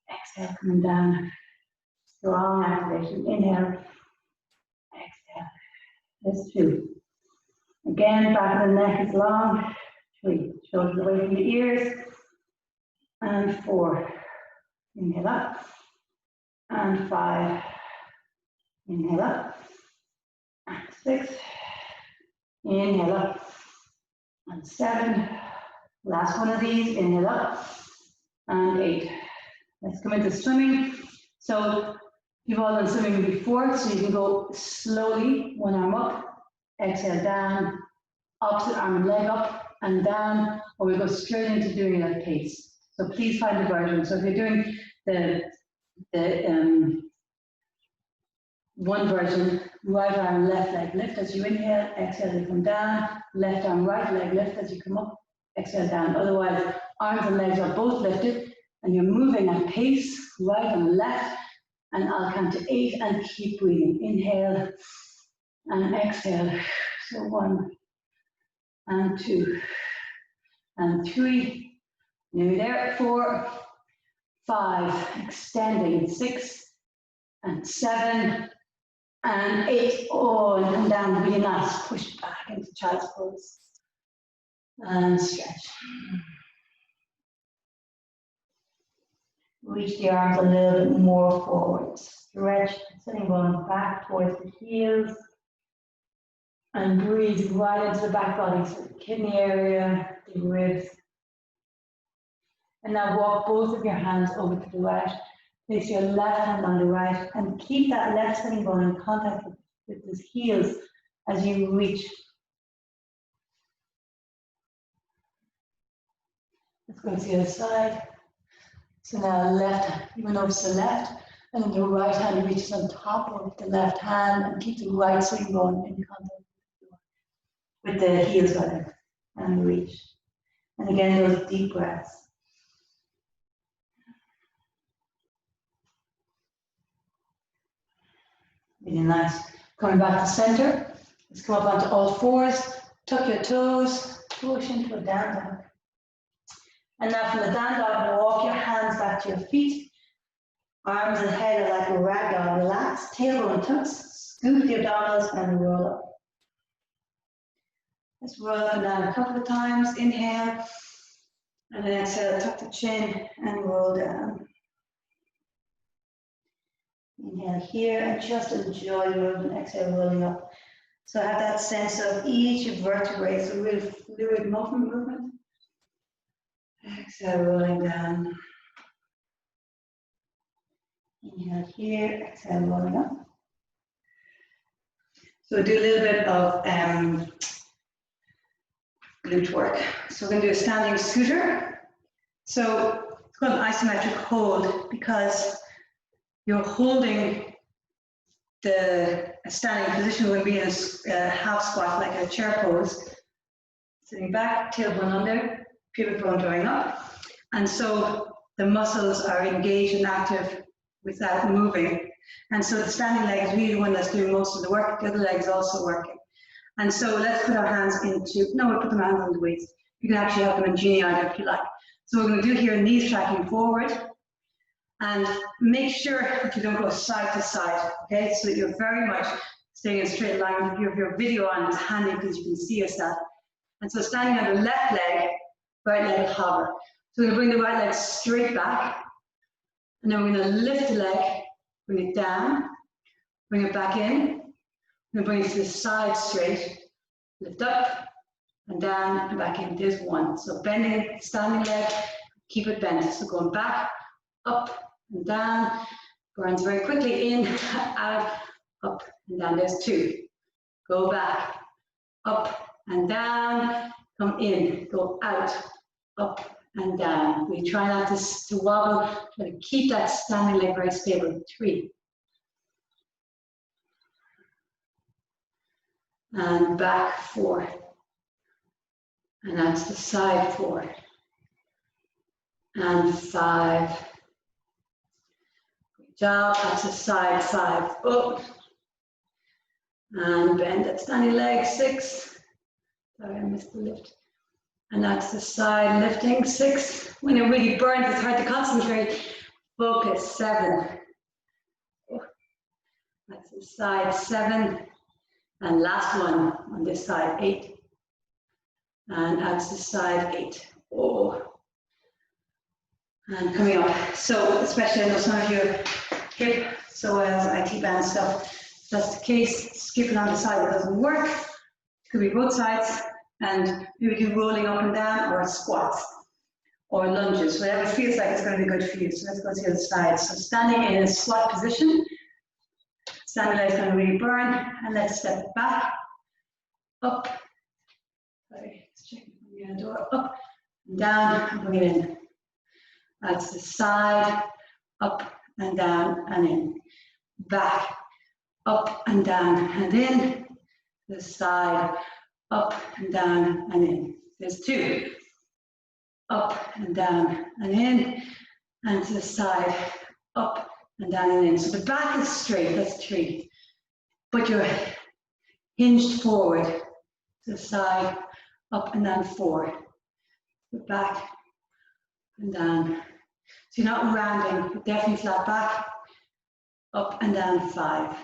Exhale, coming down. Strong activation. Inhale. Exhale. There's 2. Again, back of the neck is long. 3. Shoulders away from the ears. And 4. Inhale up. And 5. Inhale up. And 6. Inhale up. And 7. Last one of these. Inhale up. And 8. Let's come into swimming. So you've all done swimming before, so you can go slowly, one arm up, exhale down, opposite arm and leg up and down, or we go straight into doing it at pace. So please find the version. So if you're doing the one version, right arm, left leg lift as you inhale, exhale as you come down, left arm, right leg lift as you come up, exhale down. Otherwise, arms and legs are both lifted and you're moving at pace, right and left, and I'll count to 8 and keep breathing. Inhale and exhale. So 1 and 2 and 3. Nearly there. 4, 5, extending. 6 and 7 and 8. Oh, and come down. Really nice. Push back into child's pose and stretch. Reach the arms a little bit more forward. Stretch, sitting bones back towards the heels. And breathe right into the back body, so the kidney area, the ribs. And now walk both of your hands over to the right. Place your left hand on the right and keep that left sitting bone in contact with the heels as you reach. Let's go to the other side. So now left, you went over to the left, and then the right hand reaches on top of the left hand and keep the right sitting bone in contact with the heels rather, and reach. And again, those deep breaths. Really nice. Coming back to center. Let's come up onto all fours. Tuck your toes. Push into a down dog. And now from the down dog, walk your hands back to your feet. Arms and head are like a rag doll. Relax. Tailbone tucks. Scoop the abdominals and roll up. Let's roll up and down a couple of times. Inhale. And then exhale. Tuck the chin and roll down. Inhale here and just enjoy the movement. Exhale, rolling up. So have that sense of each vertebrae, so really fluid movement. Exhale, rolling down. Inhale here, exhale, rolling up. So do a little bit of glute work. So we're going to do a standing scooter. So it's called an isometric hold because you're holding the standing position when being in a half squat, like a chair pose. Sitting back, tailbone under, pubic bone drawing up. And so the muscles are engaged and active without moving. And so the standing leg is really the one that's doing most of the work. The other leg is also working. And so let's put our hands into, no, we'll put the hands on the waist. You can actually have them in genie either if you like. So we're going to do here knees tracking forward. And make sure that you don't go side to side, okay? So that you're very much staying in a straight line. If you have your video on, it's handy because you can see yourself. And so standing on the left leg, right leg hover. So we're going to bring the right leg straight back, and then we're going to lift the leg, bring it down, bring it back in, we're going to bring it to the side straight, lift up, and down, and back in. There's one. So bending, standing leg, keep it bent. So going back, up, and down, burns very quickly, in, out, up, and down. There's two. Go back, up, and down, come in, go out, up, and down. We try not to wobble, try to keep that standing leg very stable. 3. And back, 4. And that's the side, 4. And 5. Good job, that's the side, 5. Up. And bend that standing leg, 6. Sorry, I missed the lift. And that's the side lifting, 6. When it really burns, it's hard to concentrate. Focus, 7. That's the side, 7. And last one on this side, 8. And that's the side, 8. Oh. And coming up. So, especially I know some of you hip, so as IT band stuff, if that's the case, skipping on the side that doesn't work. It could be both sides. And you would do rolling up and down, or squats, or lunges, whatever feels like it's going to be good for you. So let's go to the other side. So standing in a squat position, standing leg is going to really burn, and let's step back, up, sorry, let's check the door, up, and down, and bring it in. That's the side, up, and down, and in. Back, up, and down, and in. The side, up and down and in. There's 2. Up and down and in, and to the side, up and down and in. So the back is straight, that's 3. But you're hinged forward to the side, up and down, 4. The back and down. So you're not rounding, but definitely flat back, up and down, 5.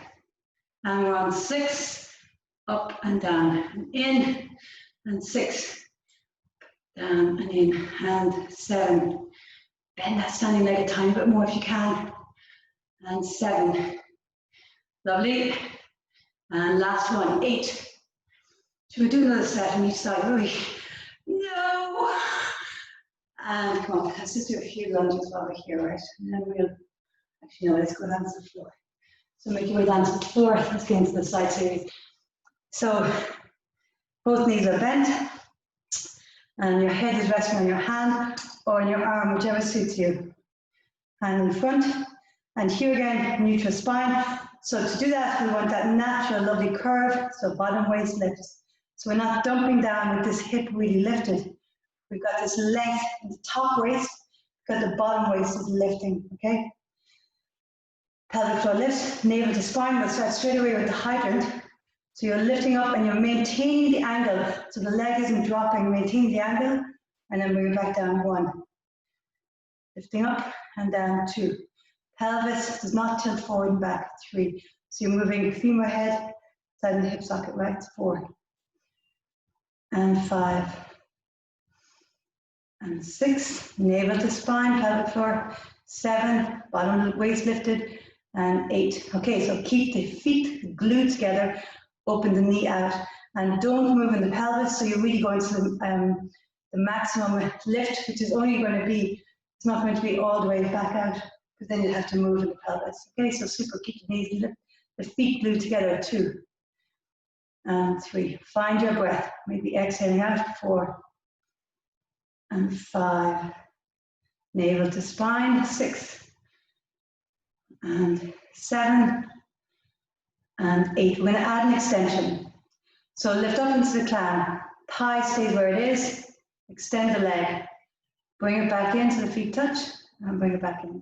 And we're on 6. Up and down and in, and 6, down and in, and 7. Bend that standing leg a tiny bit more if you can, and 7. Lovely. And last one, 8. Should we do another set on each side? Really? No. And come on, let's just do a few lunges while we're here, right? And then we'll, actually no, let's go down to the floor. So make your way down to the floor. Let's get into the side series. So both knees are bent, and your head is resting on your hand or on your arm, whichever suits you. Hand in front, and here again, neutral spine. So to do that, we want that natural, lovely curve, so bottom waist lifts. So we're not dumping down with this hip really lifted. We've got this length in the top waist, because the bottom waist is lifting, okay? Pelvic floor lift, navel to spine. We'll start straight away with the hydrant. So you're lifting up and you're maintaining the angle, so the leg isn't dropping, maintain the angle, and then bring it back down, 1. Lifting up and down, 2. Pelvis does not tilt forward and back, 3. So you're moving femur head, side of the hip socket, right, 4. And 5. And 6, navel to spine, pelvic floor, 7, bottom of the waist lifted, and 8. Okay, so keep the feet glued together. Open the knee out, and don't move in the pelvis, so you're really going to the maximum lift, which is only going to be, it's not going to be all the way back out, because then you have to move in the pelvis. Okay, so super, keep the knees, lift, the feet glued together, 2. And 3. Find your breath, maybe exhaling out, 4. And 5. Navel to spine, 6. And 7. And 8. We're going to add an extension. So lift up into the clown. Thigh stays where it is. Extend the leg. Bring it back in so the feet touch, and bring it back in.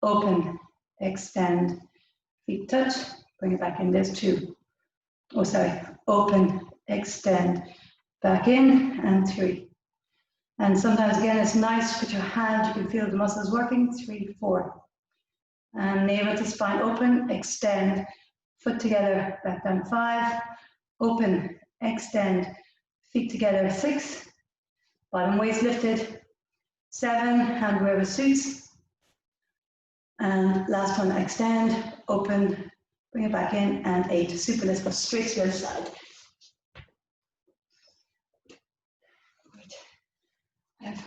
Open, extend, feet touch, bring it back in. There's 2. Oh, sorry. Open, extend, back in, and 3. And sometimes, again, it's nice with your hand. You can feel the muscles working. 3, 4. And navel to spine, open, extend, foot together, back down, 5, open, extend, feet together, 6, bottom waist lifted, 7, hand wherever suits. And last one, extend, open, bring it back in, and 8. Super, let's go straight to the other side. Great. I have a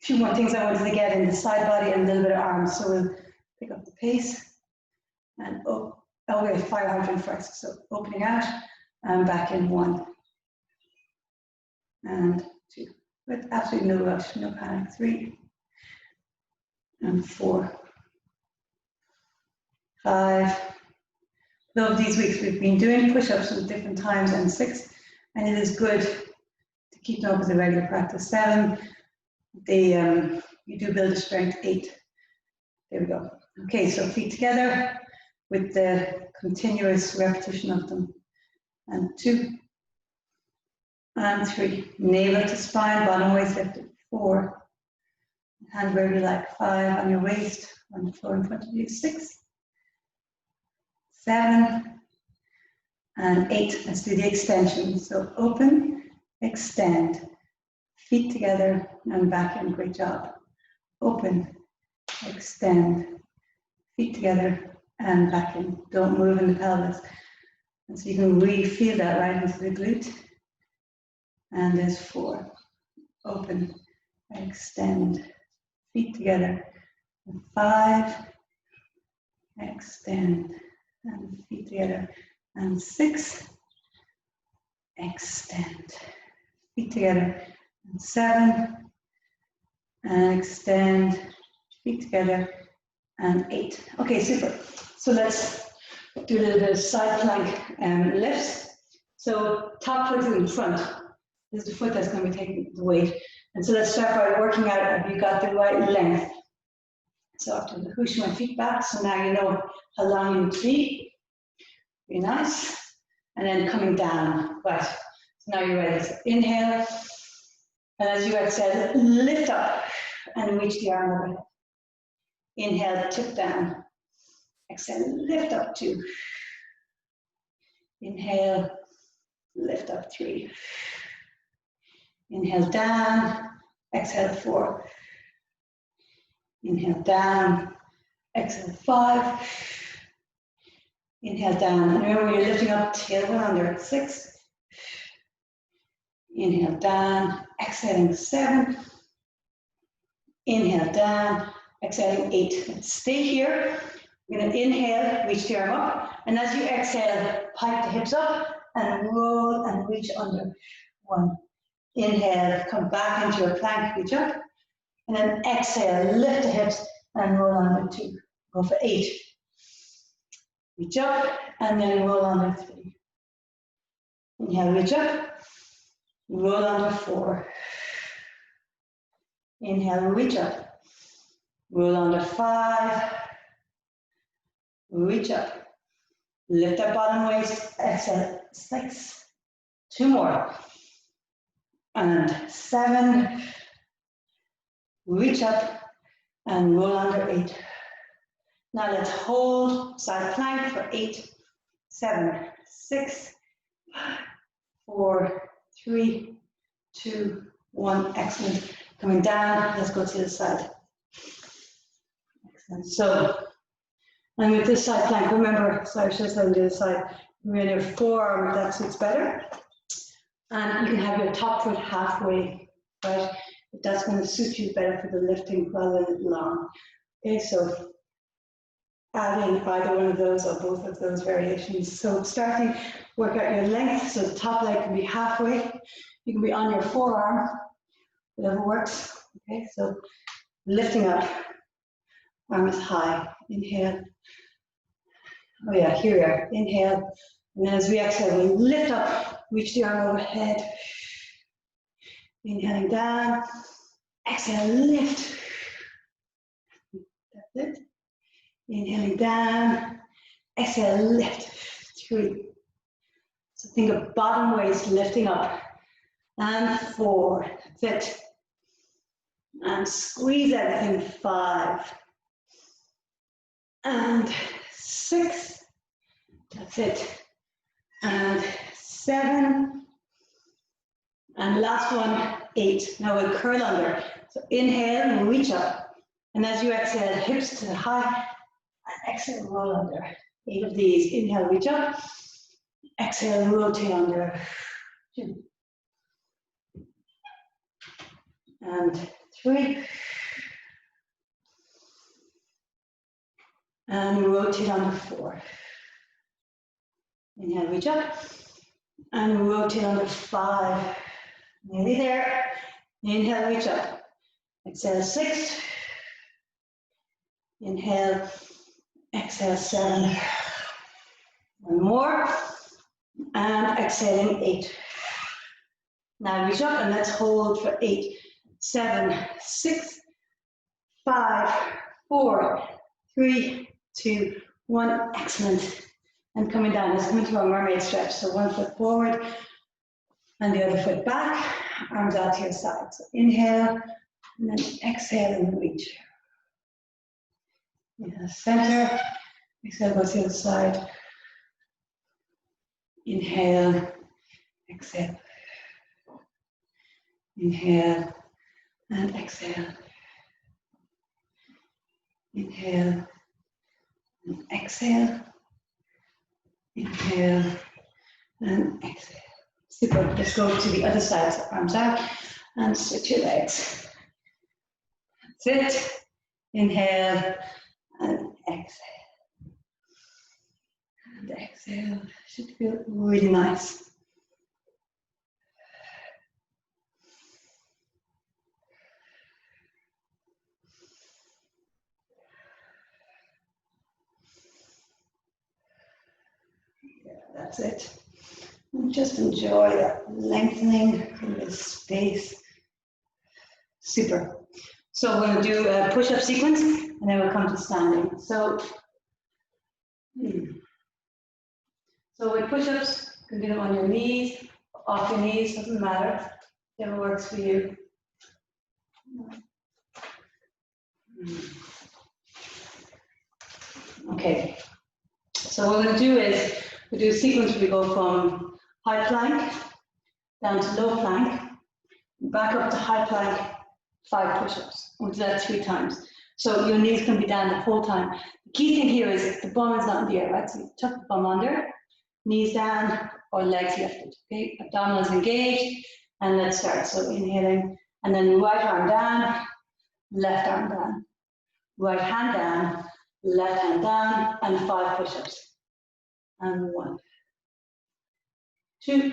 few more things I wanted to get in the side body and a little bit of arms, so we'll pick up the pace and we're fire hydrant first. So opening out and back in 1 and 2, with absolutely no rush, no panic. 3 and 4, 5. Love these weeks we've been doing push-ups at different times, and 6, and it is good to keep them up as a regular practice. 7, you do build a strength. 8, there we go. Okay, so feet together with the continuous repetition of them. And 2 and 3, navel to spine, bottom waist lifted. 4, hand wherever you like. 5 on your waist, on the floor in front of you. 6, 7, and 8. Let's do the extension. So open, extend, feet together and back in. Great job. Open, extend, feet together and back in. Don't move in the pelvis. And so you can really feel that right into the glute. And there's 4. Open, extend, feet together. And 5, extend, and feet together. And 6, extend, feet together. And 7, and extend, feet together. And 8. Okay, super. So let's do a little bit of side plank lifts. So top foot in front. This is the foot that's going to be taking the weight. And so let's start by working out if you've got the right length. So after the push my feet back, so now you know how long you need to be. Be nice. And then coming down. Right. So now you're ready. So inhale. And as you exhale, lift up and reach the arm overhead. Inhale, tip down. Exhale, lift up 2. Inhale, lift up 3. Inhale down, exhale 4. Inhale down, exhale 5. Inhale down, and remember you're lifting up, tailbone under. 6. Inhale down, exhaling 7. Inhale down, exhaling 8. Let's stay here. We're going to inhale, reach the arm up, and as you exhale, pipe the hips up and roll and reach under. 1. Inhale, come back into your plank, reach up, and then exhale, lift the hips and roll under 2. Go for 8. Reach up and then roll under 3. Inhale, reach up, roll under 4. Inhale, reach up, roll under 5. Reach up, lift up bottom waist, exhale 6. 2 more. And 7. Reach up and roll under 8. Now let's hold side plank for 8, 7, 6, 4, 3, 2, 1. Excellent. Coming down, let's go to the side. Excellent. So, and with this side plank, remember, sorry, I should have said on the other side, we're in your forearm, that suits better. And you can have your top foot halfway, right? That's going to suit you better for the lifting rather than long. Okay, so add in either one of those or both of those variations. So starting, work out your length. So the top leg can be halfway. You can be on your forearm, whatever works. Okay, so lifting up, arm is high. Inhale. Oh yeah, here we are. Inhale. And then as we exhale, we lift up, reach the arm overhead. Inhaling down. Exhale, lift. That's it. Inhaling down. Exhale, lift. 3. So think of bottom waist lifting up. And 4. That's it. And squeeze everything. 5. And 6. That's it. And 7. And last one, 8. Now we'll curl under. So inhale, reach up. And as you exhale, hips to the high, and exhale, roll under. 8 of these. Inhale, reach up. Exhale, rotate under. 2. And 3. And rotate under 4. Inhale, reach up. And rotate under 5. Nearly there. Inhale, reach up. Exhale, 6. Inhale, exhale, 7. One more. And exhaling, 8. Now reach up and let's hold for 8, 7, 6, 5, 4, 3, 2, 1. Excellent. And coming down, let's come into our mermaid stretch. So one foot forward and the other foot back, arms out to your side. So inhale and then exhale and reach. Inhale, center. Exhale, go to the other side. Inhale, exhale. Inhale and exhale. Inhale and exhale. Inhale and exhale. Super. Let's go to the other side. So arms out and switch your legs. That's it. Inhale and exhale. And exhale. Should feel really nice. That's it. And just enjoy that lengthening in this space. Super. So we're going to do a push-up sequence, and then we'll come to standing. So with push-ups, you can do them on your knees, off your knees, doesn't matter. Whatever works for you. Okay. So what we're going to do is we do a sequence where we go from high plank down to low plank, back up to high plank, 5 push-ups. We'll do that 3 times. So your knees can be down the whole time. The key thing here is the bum is not in the air, right? So you tuck the bum under, knees down, or legs lifted. Okay, abdominals engaged, and let's start. So inhaling, and then right arm down, left arm down, right hand down, left hand down, and 5 push-ups. And 1, 2,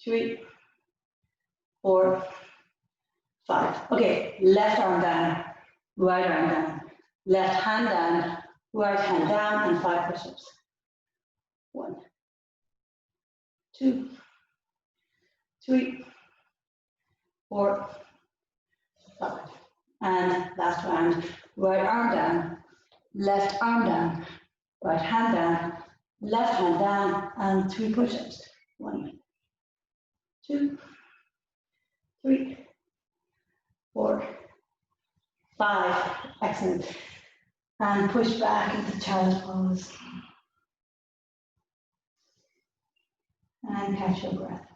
3, 4, 5. Okay, left arm down, right arm down, left hand down, right hand down, and 5 push-ups. 1, 2, 3, 4, 5. And last round, right arm down, left arm down, right hand down, left hand down, and 3 push-ups. 1, 2, 3, 4, 5. Excellent. And push back into child's pose. And catch your breath.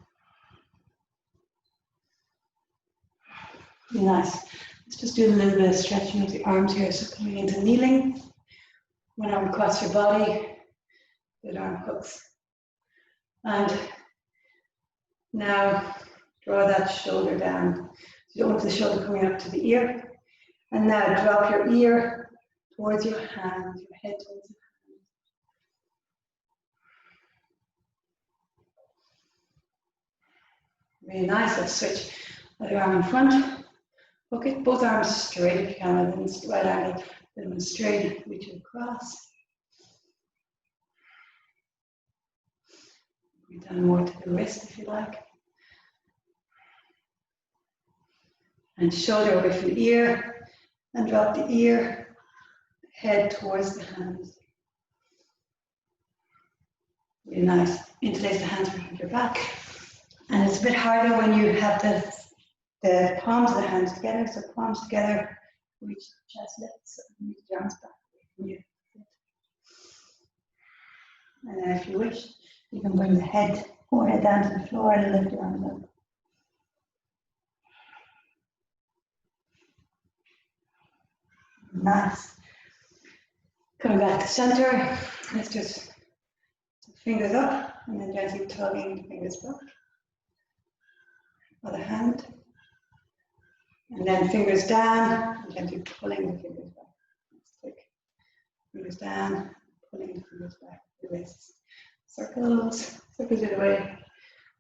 Be nice. Let's just do a little bit of stretching of the arms here. So coming into kneeling, one arm across your body, good arm hooks. And now draw that shoulder down. So you don't want the shoulder coming up to the ear. And now drop your ear towards your hand, your head towards your hand. Really nice. Let's switch. Other arm in front. Hook it, both arms straight if you can, and then right angle, then straight, reach across. Bring down more to the wrist if you like. And shoulder away from the ear, and drop the ear, head towards the hands. Really nice. Interlace the hands behind your back. And it's a bit harder when you have the palms of the hands together, so palms together, reach the chest lifts, reach the arms back from you. And then if you wish, you can bring the forehead down to the floor and lift your arms up. Nice. Coming back to center, let's just fingers up and then gently tugging the fingers back. Other hand. And then fingers down and gently pulling the fingers back. Stick. Fingers down, pulling the fingers back. The wrists. Circles, circles the other way.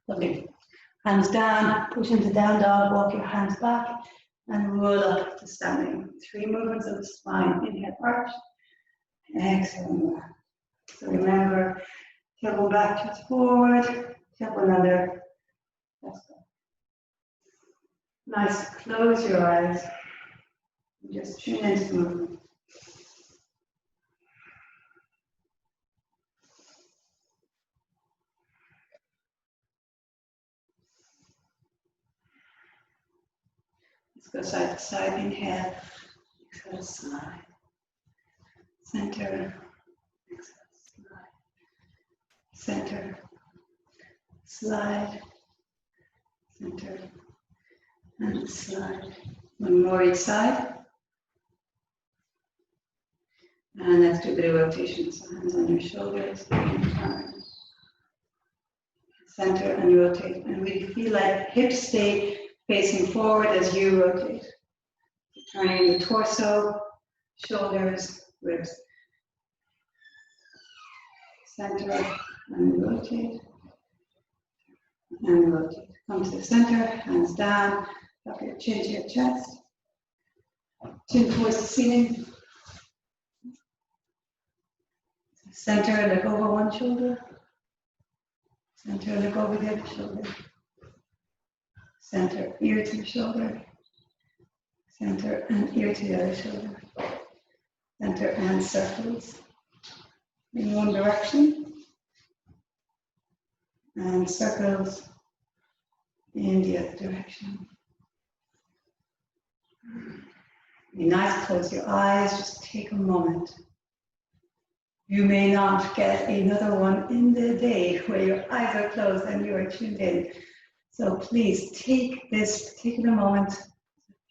Lovely. Hands down, push into down dog, walk your hands back and roll up to standing. 3 movements of the spine. Inhale, arch. Exhale. So remember, tailbone back, chest forward, tailbone under. Let's go. Nice. Close your eyes. Just tune into the movement. Let's go side to side. Inhale. Exhale, slide. Center. Exhale, slide. Center. Slide. Center. And slide. One more each side. And let's do a bit of rotation. So hands on your shoulders. Center and rotate. And we feel like hips stay facing forward as you rotate. Turning the torso, shoulders, ribs. Center and rotate. And rotate. Come to the center, hands down. Drop your chin to your chest. Chin towards the ceiling. Center, look over one shoulder. Center, look over the other shoulder. Center, ear to the shoulder. Center and ear to the other shoulder. Center and circles in one direction. And circles in the other direction. Be nice, close your eyes, just take a moment. You may not get another one in the day where your eyes are closed and you are tuned in. So please take this particular moment, a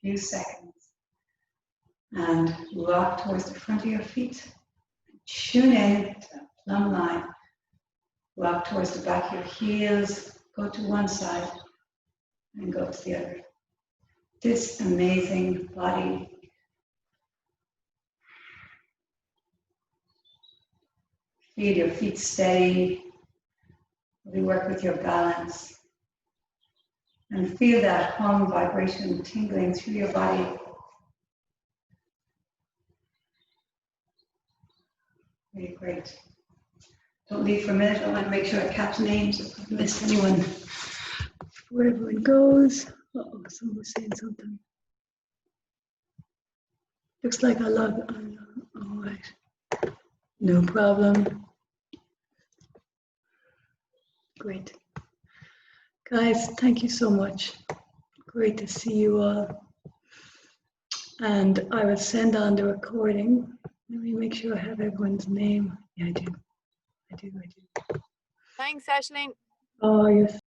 few seconds, and rock towards the front of your feet. Tune in to that plumb line. Rock towards the back of your heels, go to one side and go to the other. This amazing body. Feel your feet steady. We work with your balance. And feel that hum vibration tingling through your body. Very great. Don't leave for a minute. I want to make sure I catch names if I've missed anyone. Before everyone goes. Uh-oh, someone was saying something. Looks like I love it. All right. No problem. Great. Guys, thank you so much. Great to see you all. And I will send on the recording. Let me make sure I have everyone's name. Yeah, I do. Thanks, Aisling. Oh, you're